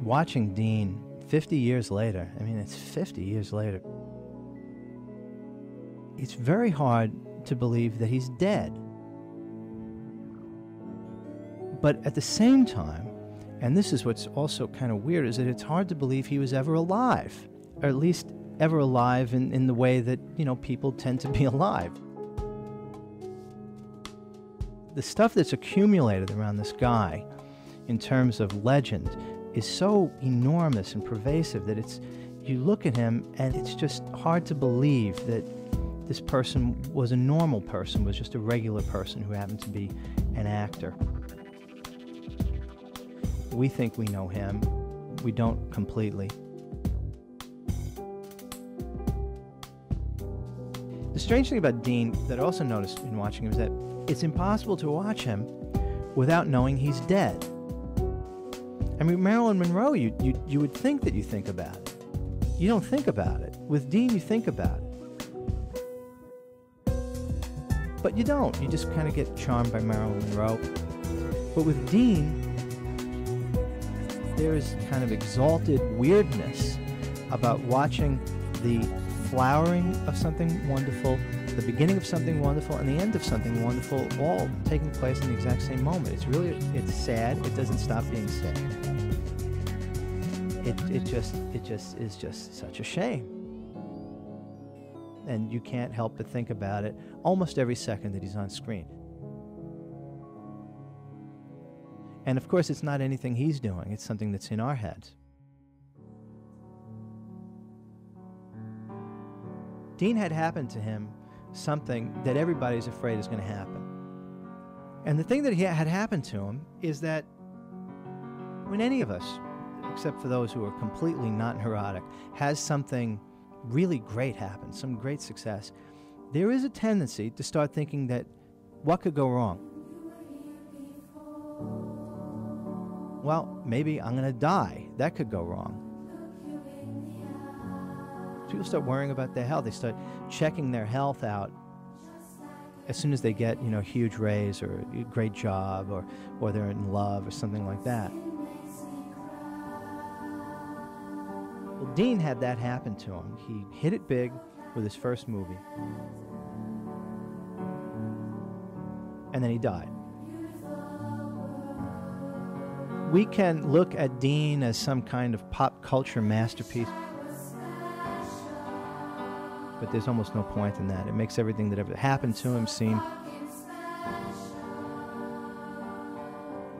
watching Dean 50 years later, I mean, it's 50 years later, it's very hard to believe that he's dead. But at the same time, and this is what's also kind of weird, is that it's hard to believe he was ever alive, or at least ever alive in the way that, you know, people tend to be alive. The stuff that's accumulated around this guy in terms of legend is so enormous and pervasive that you look at him and it's just hard to believe that this person was a normal person, was just a regular person who happened to be an actor. We think we know him. We don't completely. The strange thing about Dean that I also noticed in watching him is that it's impossible to watch him without knowing he's dead. I mean, Marilyn Monroe, you would think that you think about it. You don't think about it. With Dean, you think about it. But you don't. You just kind of get charmed by Marilyn Monroe. But with Dean, there is kind of exalted weirdness about watching the flowering of something wonderful, the beginning of something wonderful, and the end of something wonderful, all taking place in the exact same moment. It's sad. It doesn't stop being sad. It just is just such a shame. And you can't help but think about it almost every second that he's on screen. And of course, it's not anything he's doing. It's something that's in our heads. Dean had happened to him something that everybody's afraid is going to happen. And the thing that had happened to him is that when any of us, except for those who are completely not neurotic, has something really great happen, some great success, there is a tendency to start thinking that what could go wrong? Well, maybe I'm going to die. That could go wrong. People start worrying about their health. They start checking their health out as soon as they get, you know, a huge raise or a great job or they're in love or something like that. Well, Dean had that happen to him. He hit it big with his first movie. And then he died. We can look at Dean as some kind of pop culture masterpiece, but there's almost no point in that. It makes everything that ever happened to him seem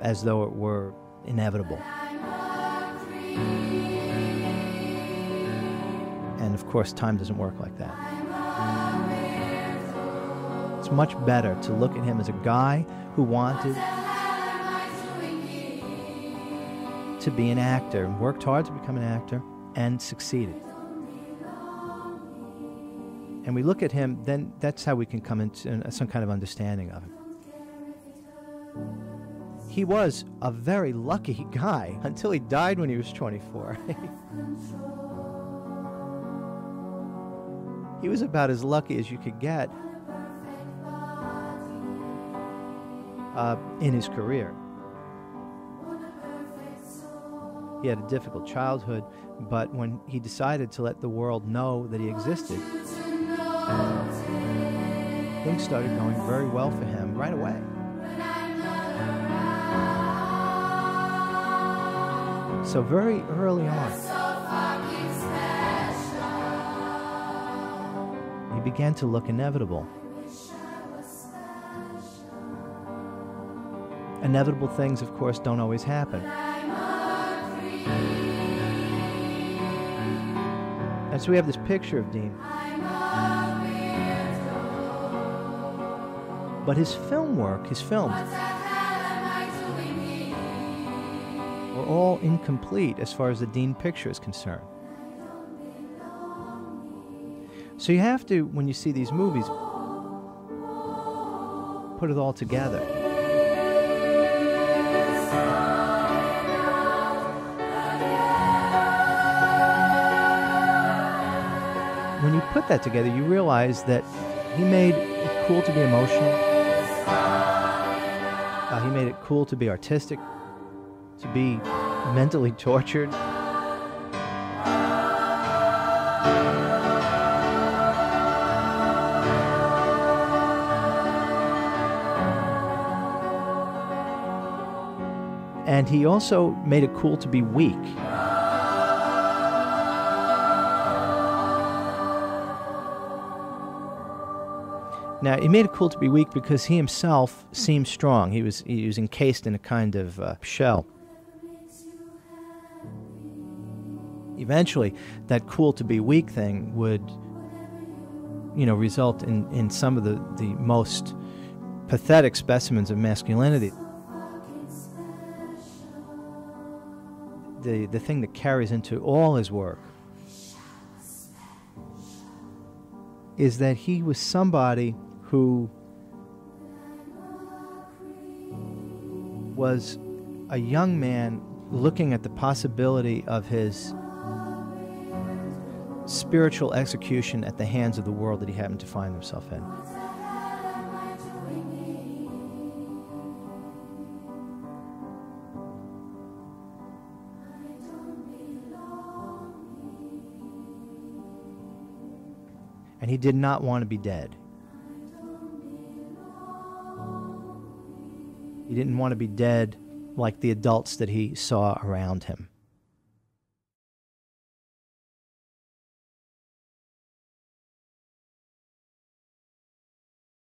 as though it were inevitable. And of course, time doesn't work like that. It's much better to look at him as a guy who wanted to be an actor and worked hard to become an actor and succeeded. And we look at him, then that's how we can come into some kind of understanding of him. He was a very lucky guy until he died when he was 24. He was about as lucky as you could get in his career. He had a difficult childhood, but when he decided to let the world know that he existed, things started going very well for him right away. So very early on, he began to look inevitable. Inevitable things, of course, don't always happen. And so we have this picture of Dean. But his film work, his films, were all incomplete as far as the Dean picture is concerned. So you have to, when you see these movies, put it all together. When you put that together, you realize that he made it cool to be emotional. He made it cool to be artistic, to be mentally tortured. And he also made it cool to be weak. Now, he made it cool to be weak because he himself seemed strong. He was encased in a kind of shell. Eventually, that cool to be weak thing would, result in some of the most pathetic specimens of masculinity. The thing that carries into all his work is that he was somebody who was a young man looking at the possibility of his spiritual execution at the hands of the world that he happened to find himself in. And he did not want to be dead. He didn't want to be dead like the adults that he saw around him.